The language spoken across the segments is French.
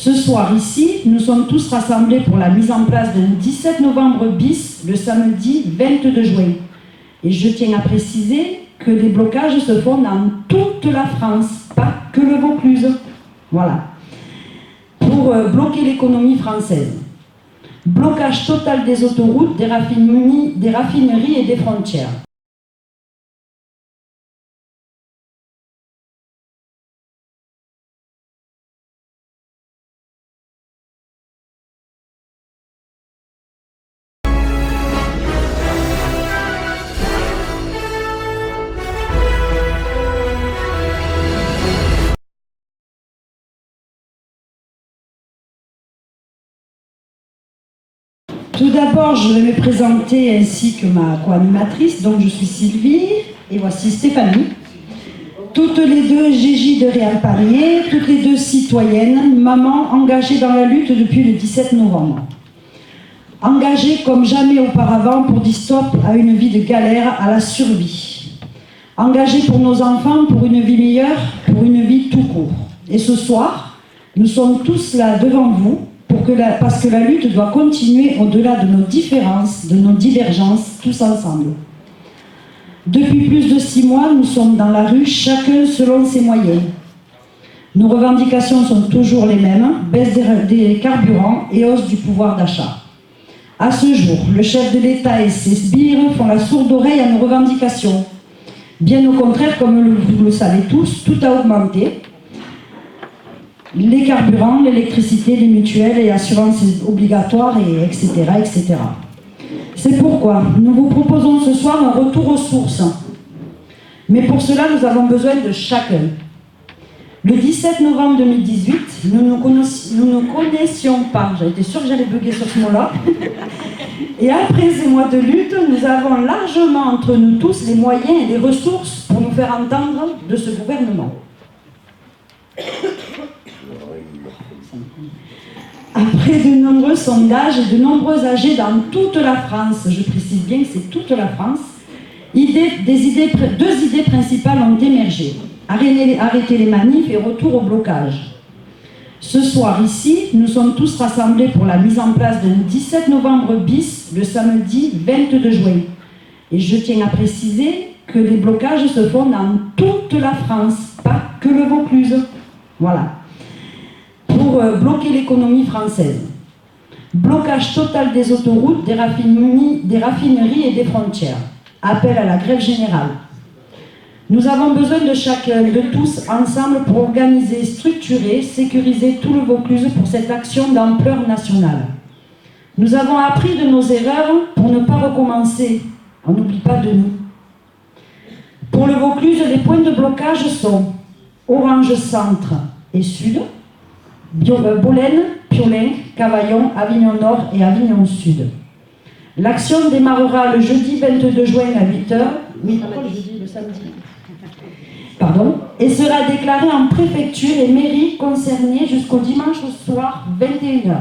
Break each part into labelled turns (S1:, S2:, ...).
S1: Ce soir, ici, nous sommes tous rassemblés pour la mise en place d'un 17 novembre bis, le samedi 22 juin. Et je tiens à préciser que les blocages se font dans toute la France, pas que le Vaucluse. Voilà. Pour bloquer l'économie française. Blocage total des autoroutes, des raffineries et des frontières. Tout d'abord, je vais me présenter ainsi que ma co-animatrice. Donc, je suis Sylvie et voici Stéphanie. Toutes les deux Gigi de Réal Panier, toutes les deux citoyennes, mamans engagées dans la lutte depuis le 17 novembre. Engagées comme jamais auparavant pour dire stop à une vie de galère, à la survie. Engagées pour nos enfants, pour une vie meilleure, pour une vie tout court. Et ce soir, nous sommes tous là devant vous, parce que la lutte doit continuer au-delà de nos différences, de nos divergences, tous ensemble. Depuis plus de 6 mois, nous sommes dans la rue, chacun selon ses moyens. Nos revendications sont toujours les mêmes, baisse des carburants et hausse du pouvoir d'achat. À ce jour, le chef de l'État et ses sbires font la sourde oreille à nos revendications. Bien au contraire, comme vous le savez tous, tout a augmenté. Les carburants, l'électricité, les mutuelles, les assurances obligatoires, etc., etc. C'est pourquoi nous vous proposons ce soir un retour aux sources. Mais pour cela, nous avons besoin de chacun. Le 17 novembre 2018, nous ne connaissions pas, j'étais sûre que j'allais bugger sur ce mot-là, et après ces mois de lutte, nous avons largement entre nous tous les moyens et les ressources pour nous faire entendre de ce gouvernement. Après de nombreux sondages et de nombreux AG dans toute la France, je précise bien que c'est toute la France, deux idées principales ont émergé. Arrêter les manifs et retour au blocage. Ce soir, ici, nous sommes tous rassemblés pour la mise en place d'un 17 novembre bis, le samedi 22 juin. Et je tiens à préciser que les blocages se font dans toute la France, pas que le Vaucluse. Voilà. Pour bloquer l'économie française. Blocage total des autoroutes, des raffineries et des frontières. Appel à la grève générale. Nous avons besoin de chacun, de tous, ensemble, pour organiser, structurer, sécuriser tout le Vaucluse pour cette action d'ampleur nationale. Nous avons appris de nos erreurs pour ne pas recommencer. On n'oublie pas de nous. Pour le Vaucluse, les points de blocage sont Orange Centre et Sud, Bolène, Piolenc, Cavaillon, Avignon Nord et Avignon Sud. L'action démarrera le jeudi 22 juin à 8h, le samedi, et sera déclarée en préfecture et mairie concernées jusqu'au dimanche soir 21h.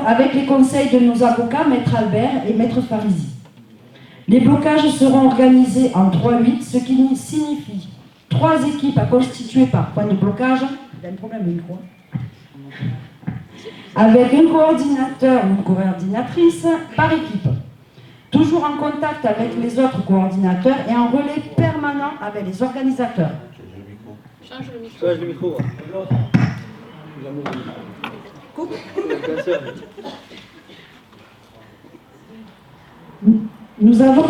S1: Avec les conseils de nos avocats, Maître Albert et Maître Farisi. Les blocages seront organisés en 3-8, ce qui signifie 3 équipes à constituer par point de blocage, il y a un problème de micro, avec un coordinateur ou une coordinatrice par équipe. Toujours en contact avec les autres coordinateurs et en relais permanent avec les organisateurs.
S2: Change le micro.
S1: Coupe. Nous avons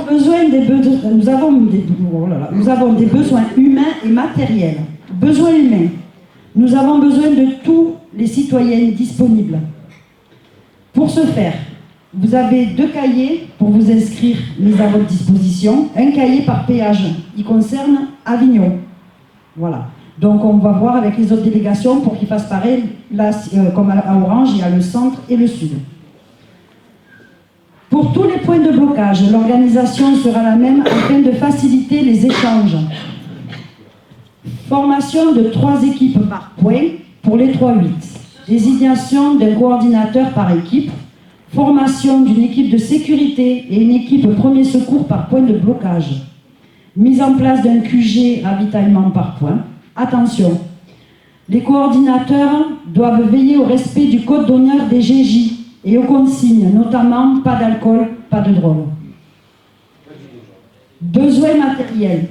S1: des besoins humains et matériels. Besoins humains. Nous avons besoin de tous les citoyens disponibles. Pour ce faire, vous avez 2 cahiers pour vous inscrire mis à votre disposition. Un cahier par péage. Il concerne Avignon. Voilà. Donc on va voir avec les autres délégations pour qu'ils fassent pareil. Là, comme à Orange, il y a le centre et le sud. Pour tous les points de blocage, l'organisation sera la même afin de faciliter les échanges. Formation de 3 équipes par point pour les 3-8. Désignation d'un coordinateur par équipe. Formation d'une équipe de sécurité et une équipe premier secours par point de blocage. Mise en place d'un QG ravitaillement par point. Attention, Les coordinateurs doivent veiller au respect du code d'honneur des GJ et aux consignes, notamment pas d'alcool, pas de drogue. Besoins matériels.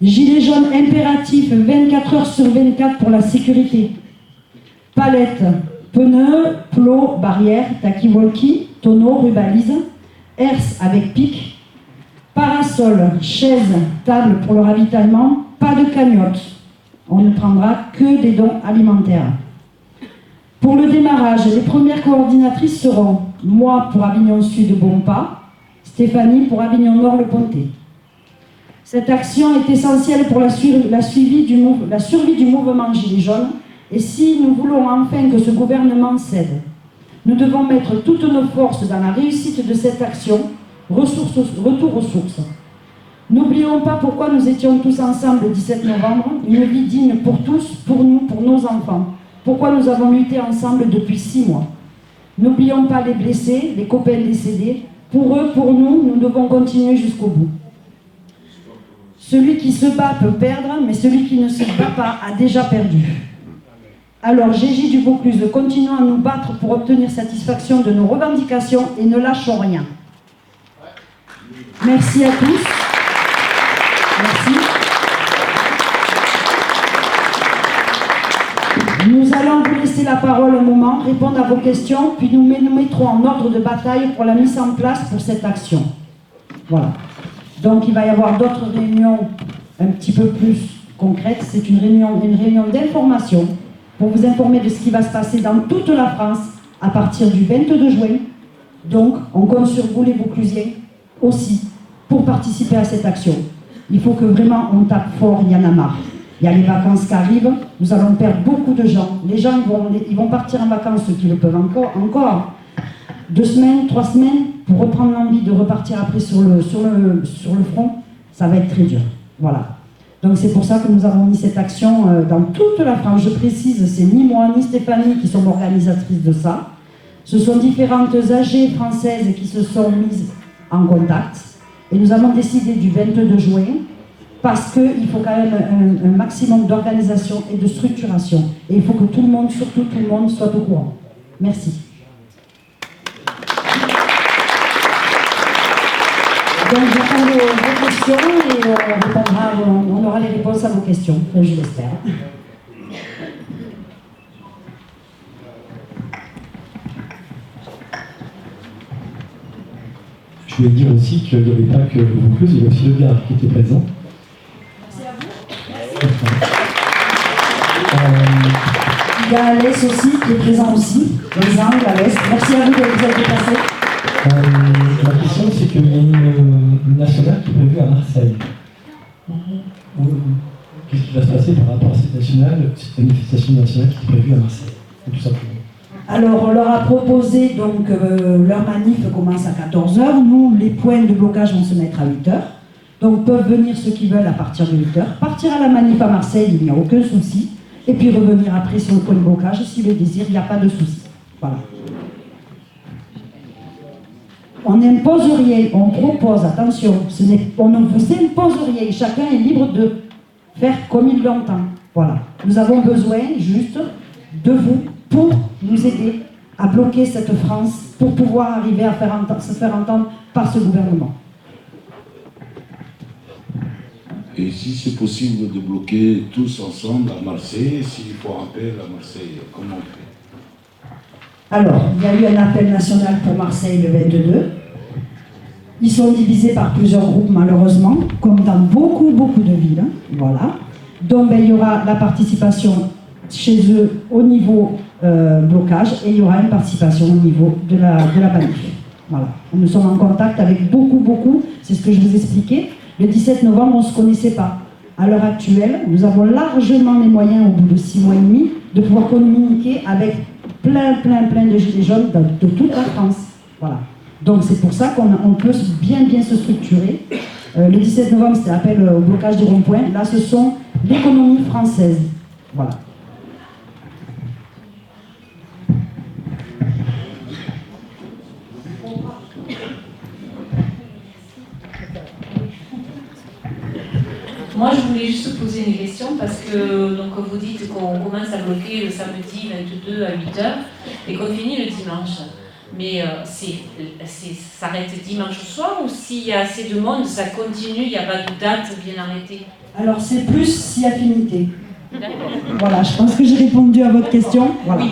S1: Gilets jaunes impératifs 24 heures sur 24 pour la sécurité. Palettes, pneus, plots, barrières, talkie-walkie, tonneaux, rubalises, herse avec pic, parasol, chaises, table pour le ravitaillement, pas de cagnotte. On ne prendra que des dons alimentaires. Pour le démarrage, les premières coordinatrices seront moi pour Avignon Sud Bompas, Stéphanie pour Avignon Nord Le Pontet. Cette action est essentielle pour la survie du mouvement Gilets jaunes, et si nous voulons enfin que ce gouvernement cède, nous devons mettre toutes nos forces dans la réussite de cette action, retour aux sources. N'oublions pas pourquoi nous étions tous ensemble le 17 novembre, une vie digne pour tous, pour nous, pour nos enfants. Pourquoi nous avons lutté ensemble depuis 6 mois. N'oublions pas les blessés, les copains décédés. Pour eux, pour nous, nous devons continuer jusqu'au bout. Celui qui se bat peut perdre, mais celui qui ne se bat pas a déjà perdu. Alors, GJ du Vaucluse, continuons à nous battre pour obtenir satisfaction de nos revendications et ne lâchons rien. Merci à tous. Merci. Nous allons vous laisser la parole un moment, répondre à vos questions, puis nous mettrons en ordre de bataille pour la mise en place pour cette action. Voilà. Donc il va y avoir d'autres réunions un petit peu plus concrètes. C'est une réunion d'information pour vous informer de ce qui va se passer dans toute la France à partir du 22 juin. Donc on compte sur vous les Vauclusiens aussi pour participer à cette action. Il faut que vraiment on tape fort, il y en a marre. Il y a les vacances qui arrivent, nous allons perdre beaucoup de gens. Les gens ils vont partir en vacances, ceux qui le peuvent encore. 2 semaines, 3 semaines, pour reprendre l'envie de repartir après sur le front, ça va être très dur. Voilà. Donc c'est pour ça que nous avons mis cette action dans toute la France. Je précise, c'est ni moi ni Stéphanie qui sommes organisatrices de ça. Ce sont différentes AG françaises qui se sont mises en contact. Et nous avons décidé du 22 juin, parce qu'il faut quand même un maximum d'organisation et de structuration. Et il faut que tout le monde, surtout tout le monde, soit au courant. Merci. Donc j'attends vos questions et on aura les réponses à vos questions, je l'espère.
S3: Je voulais dire aussi qu'il n'y avait pas que le Vaucluse, il y a aussi le Gard qui était présent.
S1: Merci à vous. Il y a Alès aussi qui est présent aussi. Les Angles, Alès. Merci à vous de vous être déplacés.
S3: La question, c'est qu'il y a une nationale qui est prévue à Marseille. Qu'est-ce qui va se passer par rapport à cette manifestation nationale qui est prévue à Marseille, tout simplement?
S1: Alors, on leur a proposé, donc, leur manif commence à 14h. Nous, les points de blocage vont se mettre à 8h. Donc, peuvent venir ceux qui veulent à partir de 8h. Partir à la manif à Marseille, il n'y a aucun souci. Et puis revenir après sur le point de blocage, s'ils le désirent, il n'y a pas de souci. Voilà. On n'impose rien, on propose, attention, on ne vous impose rien, chacun est libre de faire comme il l'entend. Voilà. Nous avons besoin juste de vous pour nous aider à bloquer cette France, pour pouvoir arriver à se faire entendre par ce gouvernement.
S4: Et si c'est possible de bloquer tous ensemble à Marseille, s'il faut un appel à Marseille, comment on fait?
S1: Alors, il y a eu un appel national pour Marseille le 22. Ils sont divisés par plusieurs groupes, malheureusement, comme dans beaucoup de villes. Voilà. Donc, il y aura la participation chez eux au niveau blocage et il y aura une participation au niveau de la manif. Voilà. Nous sommes en contact avec beaucoup, c'est ce que je vous expliquais. Le 17 novembre, on ne se connaissait pas. À l'heure actuelle, nous avons largement les moyens, au bout de 6 mois et demi, de pouvoir communiquer avec plein de gilets jaunes de toute la France. Voilà. Donc c'est pour ça qu'on peut bien se structurer. Le 17 novembre, c'était appel au blocage des ronds-points. Là, ce sont l'économie française. Voilà.
S5: Moi, je voulais juste poser une question parce que donc, vous dites qu'on commence à bloquer le samedi 22 à 8h et qu'on finit le dimanche. Mais ça s'arrête dimanche soir ou s'il y a assez de monde, ça continue, il n'y a pas de date bien arrêtée?
S1: Alors c'est plus si affinité.
S5: D'accord.
S1: Voilà, je pense que j'ai répondu à votre question. Voilà.
S5: Oui.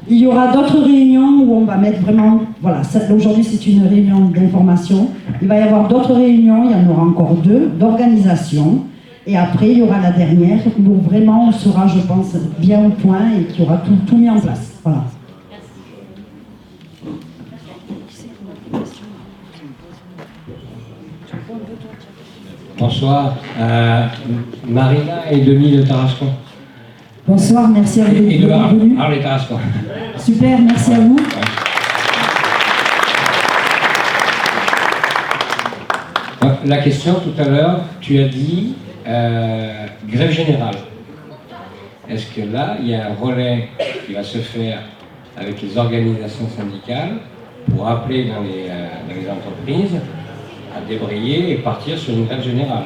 S1: Il y aura d'autres réunions où on va mettre vraiment... Voilà, aujourd'hui c'est une réunion d'information. Il va y avoir d'autres réunions, il y en aura encore 2, d'organisation. Et après, il y aura la dernière où vraiment on sera, je pense, bien au point et qu'il y aura tout mis en place. Voilà.
S6: Bonsoir, Marina et Denis de Tarascon.
S1: Bonsoir, merci à vous
S6: Et de
S1: d'être venus.
S6: Arles et Tarascon.
S1: Super, merci à vous.
S6: La question tout à l'heure, tu as dit grève générale. Est-ce que là, il y a un relais qui va se faire avec les organisations syndicales pour appeler dans les entreprises à débrayer et partir sur une grève générale?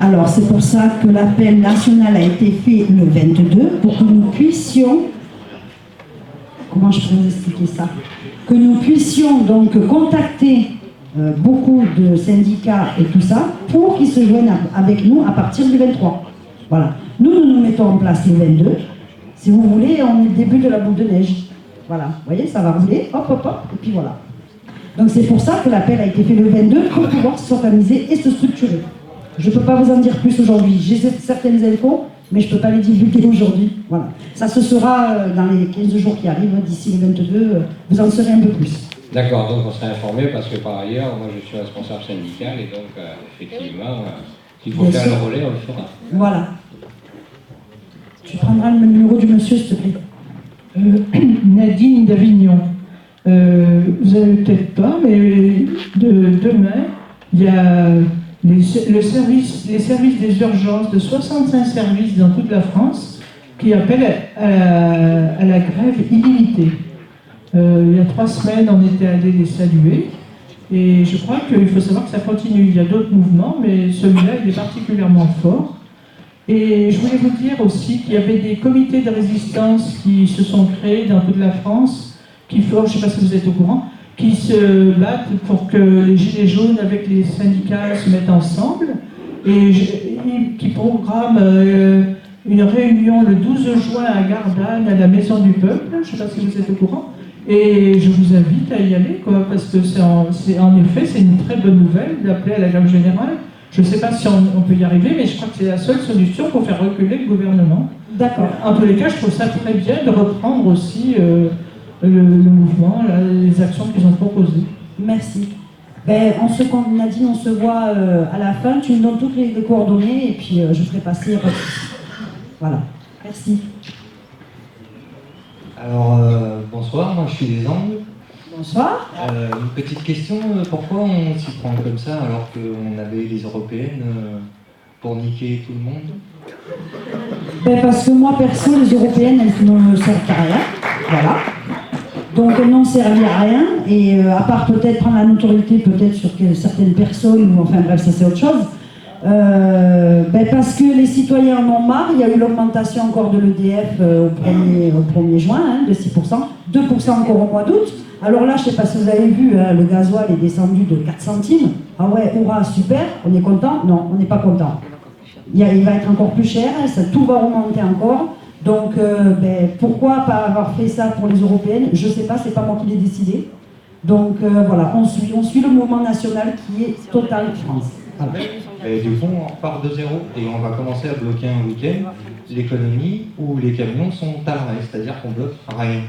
S1: Alors, c'est pour ça que l'appel national a été fait le 22 pour que nous puissions... Comment je peux vous expliquer ça? Que nous puissions donc contacter beaucoup de syndicats et tout ça pour qu'ils se joignent avec nous à partir du 23. Voilà. Nous nous mettons en place le 22. Si vous voulez, on est au début de la boule de neige. Voilà. Vous voyez, ça va rouler, hop, hop, hop, et puis voilà. Donc c'est pour ça que l'appel a été fait le 22 pour pouvoir s'organiser et se structurer. Je ne peux pas vous en dire plus aujourd'hui. J'ai certaines infos, mais je ne peux pas les divulguer aujourd'hui. Voilà. Ça se sera dans les 15 jours qui arrivent, d'ici le 22, vous en saurez un peu plus.
S6: D'accord, donc on serait informé parce que par ailleurs, moi je suis responsable syndical et donc effectivement, s'il faut faire le relais, on le fera.
S1: Voilà. Tu prendras le numéro du monsieur, s'il te plaît.
S7: Nadine d'Avignon. Vous n'avez peut-être pas, mais demain, il y a les services des urgences de 65 services dans toute la France qui appellent à la grève illimitée. Il y a 3 semaines, on était allés les saluer. Et je crois qu'il faut savoir que ça continue. Il y a d'autres mouvements, mais celui-là, il est particulièrement fort. Et je voulais vous dire aussi qu'il y avait des comités de résistance qui se sont créés dans toute la France, je ne sais pas si vous êtes au courant, qui se battent pour que les Gilets jaunes avec les syndicats se mettent ensemble et qui programment une réunion le 12 juin à Gardanne, à la Maison du Peuple. Je ne sais pas si vous êtes au courant. Et je vous invite à y aller, parce que en effet, c'est une très bonne nouvelle d'appeler à la grève générale. Je ne sais pas si on peut y arriver, mais je crois que c'est la seule solution pour faire reculer le gouvernement.
S1: D'accord.
S7: En tous les cas, je trouve ça très bien de reprendre aussi le mouvement, les actions qu'ils ont proposées.
S1: Merci. Ben, Nadine, on se voit à la fin. Tu me donnes toutes les coordonnées et puis je ferai passer. Voilà. Merci.
S8: Alors, bonsoir, moi je suis des Angles.
S1: Bonsoir.
S8: Une petite question, pourquoi on s'y prend comme ça alors qu'on avait les européennes pour niquer tout le monde?
S1: Ben parce que moi, perso, les européennes, elles ne me servent à rien. Voilà. Donc elles n'ont servi à rien. Et à part peut-être prendre la notoriété peut-être sur certaines personnes, ou enfin bref, ça c'est autre chose. Parce que les citoyens en ont marre. Il y a eu l'augmentation encore de l'EDF au 1er juin, de 6%, 2% encore au mois d'août. Alors là, je ne sais pas si vous avez vu, le gasoil est descendu de 4 centimes. Ah ouais, hurrah, super, on est content? Non, on n'est pas content. Il va être encore plus cher, tout va remonter encore. Donc, pourquoi pas avoir fait ça pour les européennes? Je ne sais pas, c'est pas moi qui l'ai décidé. Donc voilà, on suit le mouvement national qui est Total France. Voilà.
S8: Et du coup, on repart de zéro et on va commencer à bloquer un week-end l'économie où les camions sont à l'arrêt, c'est-à-dire qu'on bloque rien.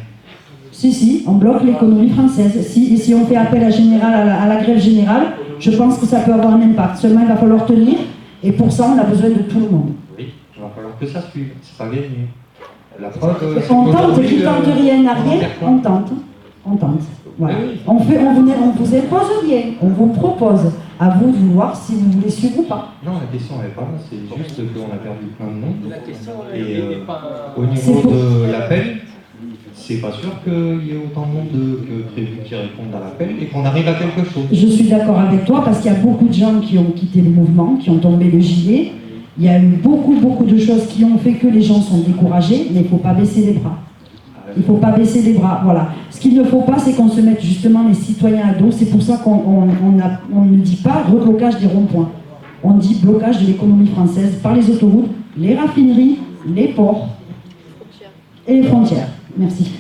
S1: Si, on bloque l'économie française. Si on fait appel à la grève générale, je pense que ça peut avoir un impact. Seulement, il va falloir tenir, et pour ça, on a besoin de tout le monde.
S8: Oui, il va falloir que ça suive, c'est pas gagné. La preuve,
S1: on tente, qui tente rien à rien, on tente. Voilà. On vous impose rien, on vous propose. À vous de voir si vous voulez suivre ou pas.
S8: Non, la question n'est pas là, c'est juste qu'on a perdu plein de monde.
S2: La question
S8: et
S2: n'est pas...
S8: au niveau de l'appel, c'est pas sûr qu'il y ait autant de monde que prévu qui répondent à l'appel et qu'on arrive à quelque chose.
S1: Je suis d'accord avec toi parce qu'il y a beaucoup de gens qui ont quitté le mouvement, qui ont tombé le gilet. Il y a eu beaucoup de choses qui ont fait que les gens sont découragés, mais il ne faut pas baisser les bras. Il ne faut pas baisser les bras, voilà. Ce qu'il ne faut pas, c'est qu'on se mette justement les citoyens à dos. C'est pour ça qu'on ne dit pas reblocage des ronds-points. On dit blocage de l'économie française par les autoroutes, les raffineries, les ports et les frontières. Merci.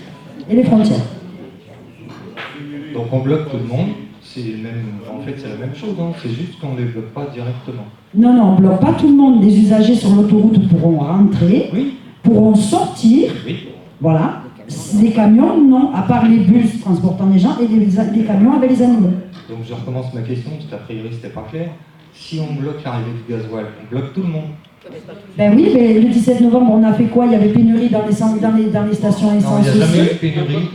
S1: Et les frontières.
S8: Donc on bloque tout le monde, en fait c'est la même chose, hein. C'est juste qu'on ne les bloque pas directement.
S1: Non, on ne bloque pas tout le monde. Les usagers sur l'autoroute pourront rentrer,
S8: oui.
S1: Pourront sortir,
S8: oui.
S1: Voilà. Les camions, non, à part les bus transportant les gens et les camions avec les animaux.
S8: Donc je recommence ma question, parce qu'a priori c'était pas clair. Si on bloque l'arrivée du gasoil, on bloque tout le monde.
S1: Ben oui, mais le 17 novembre, on a fait quoi? Il y avait pénurie dans les stations essence.
S8: Non, il n'y a jamais eu de pénurie,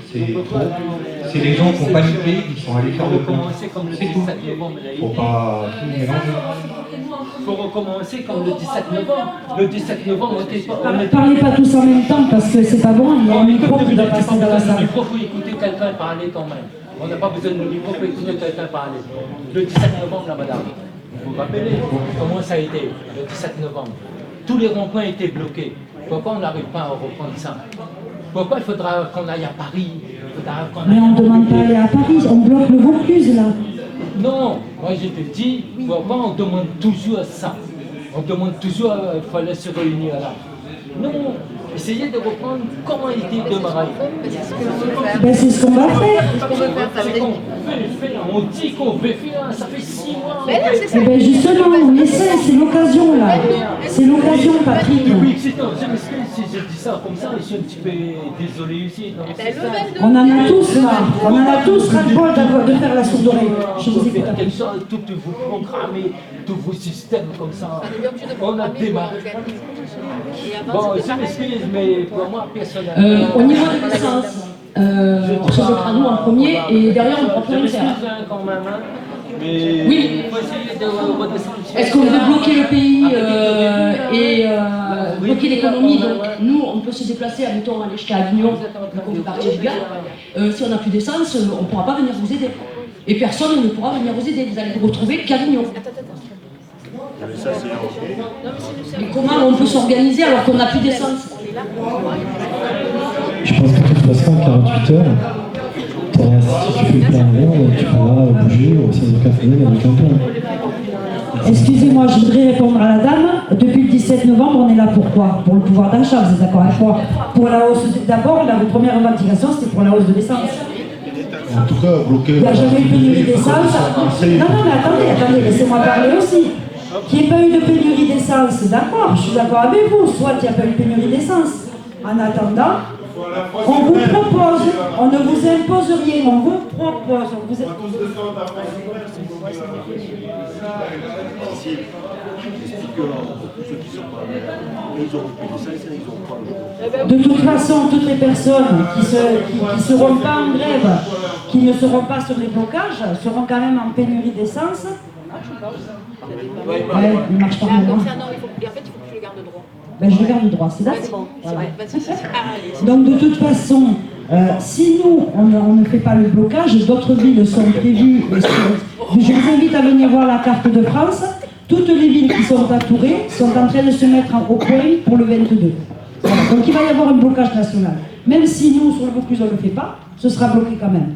S8: c'est les gens qui ont paniqué, qui sont allés faire le plein. C'est tout. Faut pas tout mélanger.
S2: Il faut recommencer comme le 17 novembre. Le 17 novembre, on était pas.
S1: Parlez pas tous en même temps parce que c'est pas bon, il y a un micro qui doit passer dans la salle.
S2: Le micro, il faut écouter quelqu'un parler quand même. On n'a pas besoin de micro pour écouter quelqu'un parler. Le 17 novembre, là, madame, vous vous rappelez comment ça a été, le 17 novembre? Tous les ronds-points étaient bloqués. Pourquoi on n'arrive pas à reprendre ça? Pourquoi il faudra qu'on aille à Paris?
S1: Mais on ne demande pas aller à Paris, on bloque le Vaucluse là.
S2: Non, moi je te dis, pourquoi on demande toujours ça? On demande toujours qu'il fallait se réunir là. Non, essayez de reprendre comment il était démarré.
S1: Ben c'est ce qu'on va faire.
S2: On dit qu'on veut faire, ça fait 6 mois.
S1: Eh ben justement, on essaie, c'est l'occasion là. C'est l'occasion, Patrick.
S2: Oui, c'est non, je m'excuse si je dis ça comme ça, je suis un petit peu désolé aussi.
S1: On en a tous là, on en a tous ras-le-bol de faire la sourde oreille. Je vous écoute.
S2: Quelque chose, tout vous programmez, tous vos systèmes comme ça. On a démarré. Bon, je m'excuse, mais pour moi, personnellement.
S9: Au niveau de l'essence, on se mettra nous en premier et derrière on prend plus rien faire.
S2: Quand même, hein. Mais
S9: oui.
S2: Il faut essayer de redescendre.
S9: Est-ce qu'on veut bloquer le pays et bloquer l'économie? Donc nous, on peut se déplacer, admettons, aller jusqu'à Avignon, donc on fait partie du Gard. Si on n'a plus d'essence, on ne pourra pas venir vous aider. Et personne ne pourra venir vous aider. Vous allez vous retrouver qu'Avignon. Mais comment on peut s'organiser alors qu'on n'a plus d'essence?
S3: Je pense que de toute façon, en 48 heures, si tu fais le plein rond, tu pourras bouger sans aucun problème avec un plan.
S1: Excusez-moi, je voudrais répondre à la dame. Depuis le 17 novembre, on est là pour quoi? Pour le pouvoir d'achat, vous êtes d'accord avec moi? Pour la hausse. D'abord, la première revendication, c'était pour la hausse de l'essence.
S4: En tout cas, bloquer.
S1: Il n'y a jamais eu de pénurie d'essence. Non, mais attendez, laissez-moi parler aussi. Qu'il n'y ait pas eu de pénurie d'essence, d'accord, je suis d'accord avec vous. Soit il n'y a pas eu de pénurie d'essence. En attendant, on vous propose, on ne vous impose rien, on vous propose. De toute façon, toutes les personnes qui seront pas en grève, qui ne seront pas sur les blocages, seront quand même en pénurie d'essence. Ouais, il ne marche pas vraiment.
S10: En fait, il faut que tu le gardes droit.
S1: Ben, je le garde droit, c'est d'accord.
S10: C'est bon, voilà.
S1: Donc de toute façon, si nous, on ne fait pas le blocage, d'autres villes sont prévues. Je vous invite à venir voir la carte de France. Toutes les villes qui sont entourées sont en train de se mettre au point pour le 22. Voilà. Donc il va y avoir un blocage national. Même si nous, sur le Vaucluse, on ne le fait pas, ce sera bloqué quand même.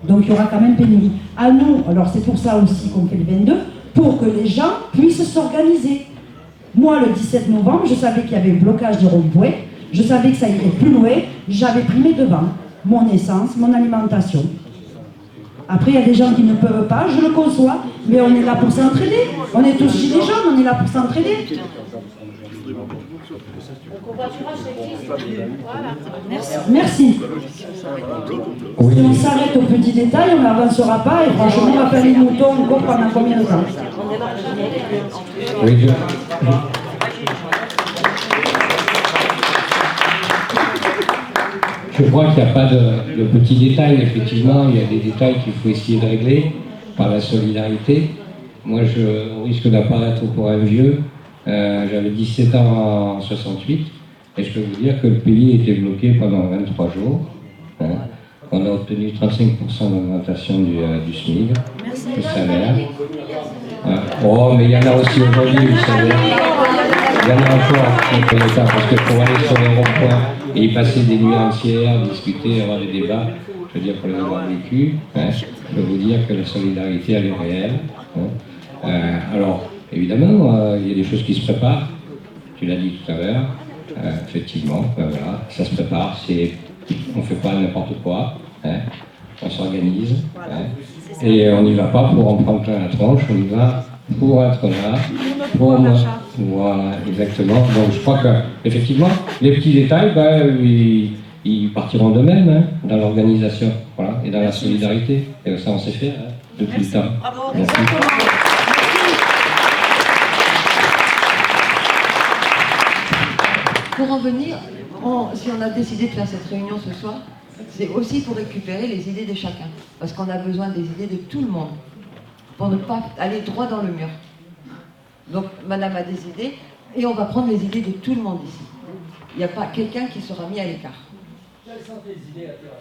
S1: Donc il y aura quand même pénurie. À nous, alors c'est pour ça aussi qu'on fait le 22, pour que les gens puissent s'organiser. Moi, le 17 novembre, je savais qu'il y avait blocage des ronds-points, je savais que ça irait plus loin, j'avais pris mes devants, mon essence, mon alimentation. Après, il y a des gens qui ne peuvent pas, je le conçois, mais on est là pour s'entraider. On est tous gilets jaunes, on est là pour s'entraider. Merci.
S3: Oui.
S1: Si on s'arrête au petit détail, on n'avancera pas et franchement, on va faire les moutons encore pendant combien de temps?
S6: Oui, je crois qu'il n'y a pas de petits détails, effectivement, il y a des détails qu'il faut essayer de régler par la solidarité. Moi, je risque d'apparaître pour un vieux. J'avais 17 ans en 68, et je peux vous dire que le pays était bloqué pendant 23 jours. hein. On a obtenu 35% d'augmentation du SMIC, du salaire. Oh, mais il y en a aussi aujourd'hui, vous savez. Il y en a encore qui ne connaissent pas, parce que pour aller sur les ronds-points et y passer des nuits entières, discuter, avoir des débats, je veux dire, pour les avoir vécu, hein, je peux vous dire que la solidarité, elle est réelle. Hein. Alors, évidemment, il y a des choses qui se préparent, tu l'as dit tout à l'heure, effectivement, voilà, ça se prépare, on ne fait pas n'importe quoi, hein, on s'organise, hein, et on n'y va pas pour en prendre plein la tronche, on y va pour être là, pour moi. Voilà, exactement. Donc je crois que, effectivement, les petits détails, ils partiront d'eux-mêmes, hein, dans l'organisation, voilà, et dans la solidarité. Et ça, on sait faire, hein, depuis le temps. Merci.
S11: Pour en venir, si on a décidé de faire cette réunion ce soir, c'est aussi pour récupérer les idées de chacun. Parce qu'on a besoin des idées de tout le monde, pour ne pas aller droit dans le mur. Donc, madame a des idées, et on va prendre les idées de tout le monde ici. Il n'y a pas quelqu'un qui sera mis à l'écart.
S2: Quelles sont tes idées à toi?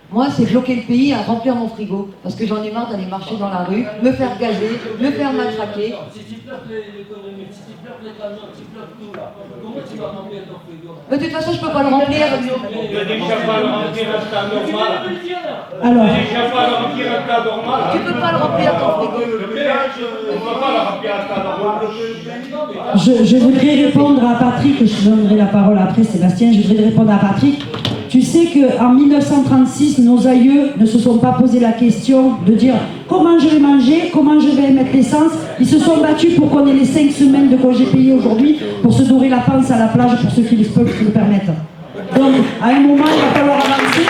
S11: Moi, c'est bloquer le pays à remplir mon frigo, parce que j'en ai marre d'aller marcher dans la rue, me faire gazer, me faire matraquer.
S2: Si tu bloques l'économie, si tu bloques les camions, tu bloques tout là, comment tu vas remplir ton frigo?
S11: Mais de toute façon, je ne peux pas le remplir.
S12: Tu peux déjà pas le remplir un tas normal.
S1: Alors,
S12: Déjà pas le remplir un tas normal.
S11: Tu peux pas le remplir ton frigo.
S12: Le péage, on va pas le remplir un tas normal.
S1: je voudrais répondre à Patrick, je donnerai la parole après Sébastien, je voudrais répondre à Patrick. Tu sais qu'en 1936, nos aïeux ne se sont pas posé la question de dire comment je vais manger, comment je vais mettre l'essence. Ils se sont battus pour qu'on ait les 5 semaines de congés payés aujourd'hui pour se dorer la panse à la plage pour ceux qui peuvent se le permettre. Donc, à un moment, il va falloir avancer.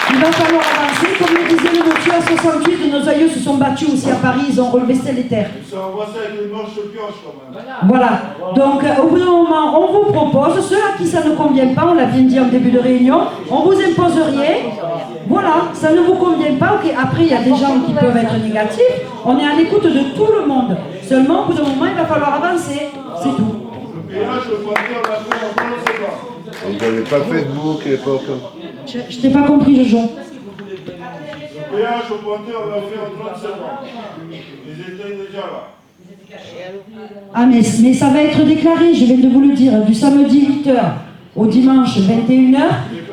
S1: Il va falloir avancer. Comme le disait le monsieur à 68, nos aïeux se sont battus aussi à Paris, ils ont relevé ciel et terre.
S12: On voit ça avec les manches de pioche quand même.
S1: Voilà. Donc, au bout d'un moment, on vous propose, ceux à qui ça ne convient pas, on l'a bien dit en début de réunion, on vous impose rien. Voilà, ça ne vous convient pas, ok. Après, il y a des gens qui peuvent être négatifs. On est à l'écoute de tout le monde. Seulement, au bout d'un moment, il va falloir avancer. C'est tout.
S12: Le péage, le pointeur, on l'a fait en 30 secondes.
S13: Vous n'avez pas Facebook et pas
S1: Je t'ai pas compris, Jojo.
S12: Le péage au pointeur, on l'a fait en 30 secondes. Ils étaient déjà là.
S1: Ah, mais ça va être déclaré, je viens de vous le dire, du samedi 8h au dimanche 21h,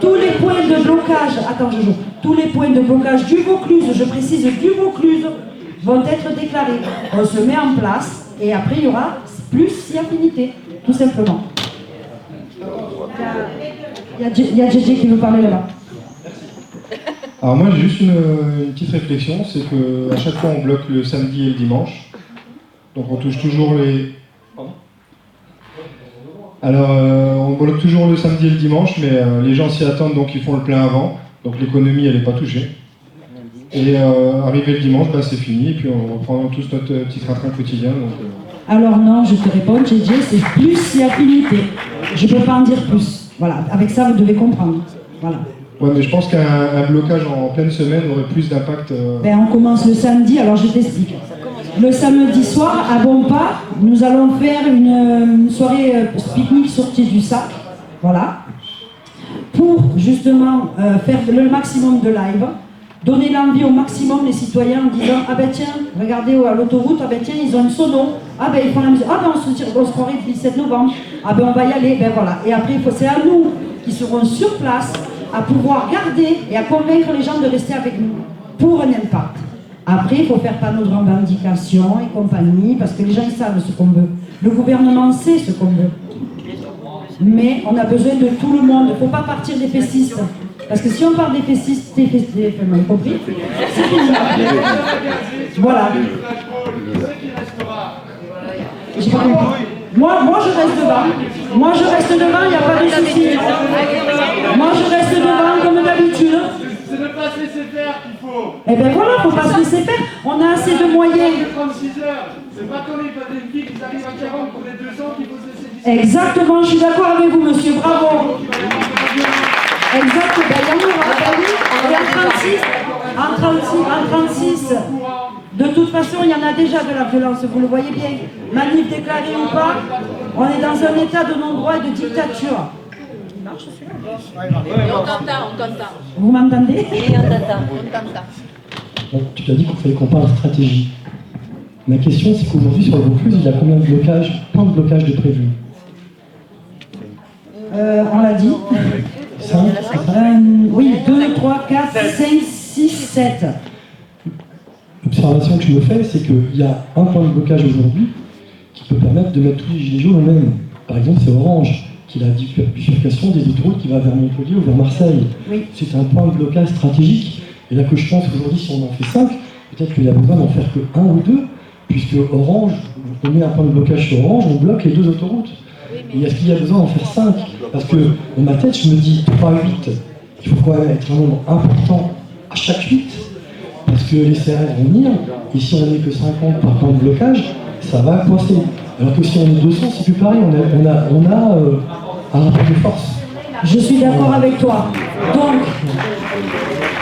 S1: tous les points de blocage, attends Jojo, tous les points de blocage du Vaucluse, je précise du Vaucluse, vont être déclarés. On se met en place et après il y aura plus si affinité, tout simplement. Il y a JJ qui veut parler là-bas.
S14: Alors moi j'ai juste une petite réflexion, c'est qu'à chaque fois on bloque le samedi et le dimanche, donc on touche toujours les... Pardon ? Alors on bloque toujours le samedi et le dimanche, mais les gens s'y attendent donc ils font le plein avant, donc l'économie elle n'est pas touchée. Et arrivé le dimanche, bah, c'est fini, et puis on reprend tous notre petit train-train quotidien. Donc,
S1: Alors non, je te réponds, JJ, c'est plus si affinité. Je ne peux pas en dire plus. Voilà, avec ça vous devez comprendre. Voilà.
S14: Ouais, mais je pense qu'un blocage en pleine semaine aurait plus d'impact.
S1: Ben, on commence le samedi, alors je t'explique. Le samedi soir, à Bompas, nous allons faire une soirée pique-nique sortie du sac. Voilà. Pour justement faire le maximum de live, donner l'envie au maximum les citoyens en disant ah ben tiens, regardez à l'autoroute, ah ben tiens, ils ont une sono, ah ben ils font la musique, ah ben on se croirait le 17 novembre, ah ben on va y aller, ben voilà. Et après, c'est à nous qui serons sur place à pouvoir garder et à convaincre les gens de rester avec nous pour un impact. Après, il faut faire panneau de revendication et compagnie, parce que les gens ils savent ce qu'on veut. Le gouvernement sait ce qu'on veut. Mais on a besoin de tout le monde. Il ne faut pas partir des fessistes. Parce que si on part des fessistes, vous m'avez compris, c'est fini. Voilà. J'ai pas compris. Moi, je reste devant. Moi, je reste devant, il n'y a pas de souci. Moi, je reste devant comme d'habitude.
S12: C'est ne pas se laisser faire qu'il faut.
S1: Eh bien voilà, il ne faut pas se laisser faire. On a assez de moyens.
S12: 36 heures. C'est pas quand les filles qui arrivent à 40 pour les 200 qu'il faut se laisser discuter.
S1: Exactement, je suis d'accord avec vous, monsieur. Bravo. Exactement. Ben, il y en aura. Ben oui, en 36. De toute façon, il y en a déjà de la violence, vous le voyez bien. Manif déclarée ou pas, on est dans un état de non-droit et de dictature. marche celui-là?
S10: Et on t'entend.
S1: Vous m'entendez?
S10: Oui, on t'entend.
S3: Bon, tu t'as dit qu'il fallait qu'on parle stratégie. Ma question, c'est qu'aujourd'hui, sur le Vaucluse, il y a combien de blocages, plein de blocages de prévus?
S1: On l'a dit.
S3: 5?
S1: Oui, 2, 3, 4, 5, 6, 7.
S3: L'observation que je me fais, c'est qu'il y a un point de blocage aujourd'hui qui peut permettre de mettre tous les gilets jaunes au même. Par exemple, c'est Orange, qui a la bifurcation des autoroutes qui va vers Montpellier ou vers Marseille.
S1: Oui.
S3: C'est un point de blocage stratégique. Et là que je pense qu'aujourd'hui, si on en fait 5, peut-être qu'il y a besoin d'en faire que 1 ou 2, puisque Orange, on met un point de blocage sur Orange, on bloque les 2 autoroutes. Et est-ce qu'il y a besoin d'en faire 5? Parce que dans ma tête, je me dis 3, 8, il faut quand même être un nombre important à chaque 8, parce que les CRS vont venir, et si on n'est que 50 par point de blocage, ça va coincer. Alors que si on est 200, c'est plus pareil, on a un rapport de force.
S1: Je suis d'accord avec toi. Donc,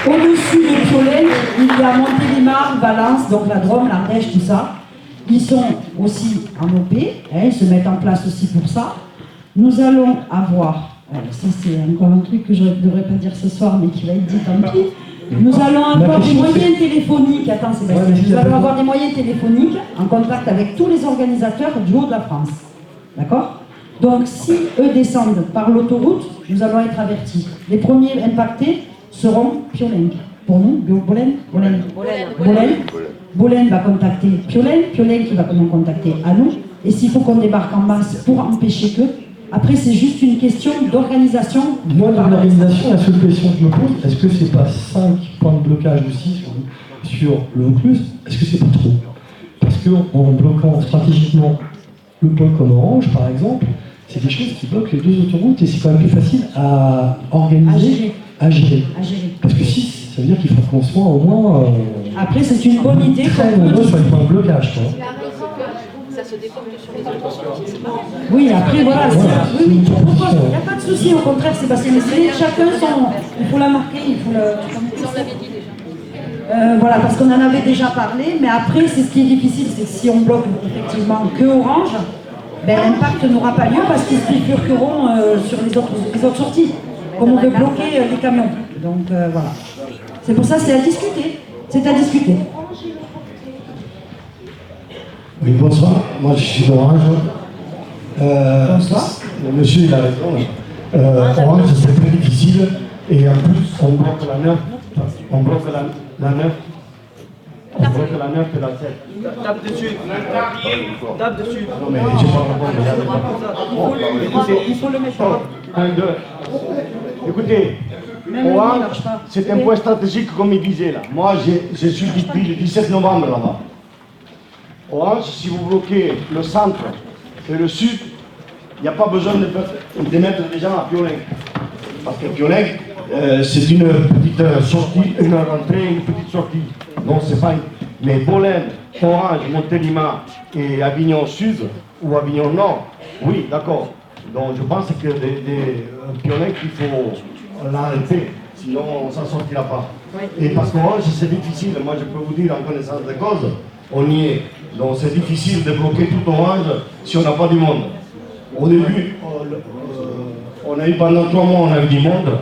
S1: au-dessus de Piolet, il y a Montélimar, Valence, donc la Drôme, l'Ardèche, tout ça. Ils sont aussi en OP, ils se mettent en place aussi pour ça. Nous allons avoir, ça c'est encore un truc que je ne devrais pas dire ce soir, mais qui va être dit tant pis. Nous allons avoir des moyens téléphoniques, attends Sébastien, nous allons avoir des moyens téléphoniques en contact avec tous les organisateurs du haut de la France. D'accord? Donc si eux descendent par l'autoroute, nous allons être avertis. Les premiers impactés seront Piolenc. Pour nous, Bolen va contacter Piolenc qui va nous contacter à nous. Et s'il faut qu'on débarque en masse pour empêcher que, après c'est juste une question d'organisation.
S3: Moi, dans l'organisation, la seule question que je me pose, est-ce que c'est pas 5 points de blocage aussi sur le Vaucluse? Est-ce que c'est pas trop? Parce qu'en bloquant stratégiquement le pôle comme Orange, par exemple, c'est des choses qui bloquent les 2 autoroutes et c'est quand même plus facile à organiser, à gérer. Parce que si, ça veut dire qu'il faut qu'on soit au moins.
S1: Après, c'est une bonne idée.
S3: Très nombreux sur les points de blocage. Quoi.
S10: Ça se déporte sur les autres sorties, c'est pareil.
S1: Oui, après, voilà. Oui, il n'y a pas de souci, au contraire, Sébastien. Mais chacun son. Il faut la marquer, il faut le.
S10: Ça, on l'avait dit déjà.
S1: Voilà, parce qu'on en avait déjà parlé, mais après, c'est ce qui est difficile, c'est que si on bloque effectivement que Orange, ben, l'impact n'aura pas lieu parce qu'ils se bifurqueront sur les autres sorties, comme on veut bloquer les camions. Donc voilà. C'est pour ça que c'est à discuter. C'est à discuter.
S15: Oui, bonsoir. Moi, je suis d'Orange.
S1: Bonsoir.
S15: Le monsieur, il a raison. Orange, c'est très difficile. Et en plus, on bloque la 9. On bloque la 9. On bloque la 9 et la 7.
S16: Tape dessus. Tape dessus.
S15: Non, mais je ne sais pas répondre.
S1: Il faut le mettre.
S15: 1, 2. Écoutez, Orange, c'est un point stratégique comme il disait là. Moi, je suis depuis le 17 novembre là-bas. Orange, si vous bloquez le centre et le sud, il n'y a pas besoin de mettre des gens à Piolenc. Parce que Piolenc, c'est une petite sortie, une rentrée, une petite sortie. Donc c'est pas. Mais Bolen, Orange, Montélimar et Avignon Sud ou Avignon Nord, oui, d'accord. Donc je pense que Piolenc, il faut l'arrêter, sinon on ne s'en sortira pas. Et parce qu'Orange, c'est difficile, moi je peux vous dire en connaissance de cause, on y est. Donc c'est difficile de bloquer tout Orange si on n'a pas du monde. Au début, on a eu pendant 3 mois, on a eu du monde.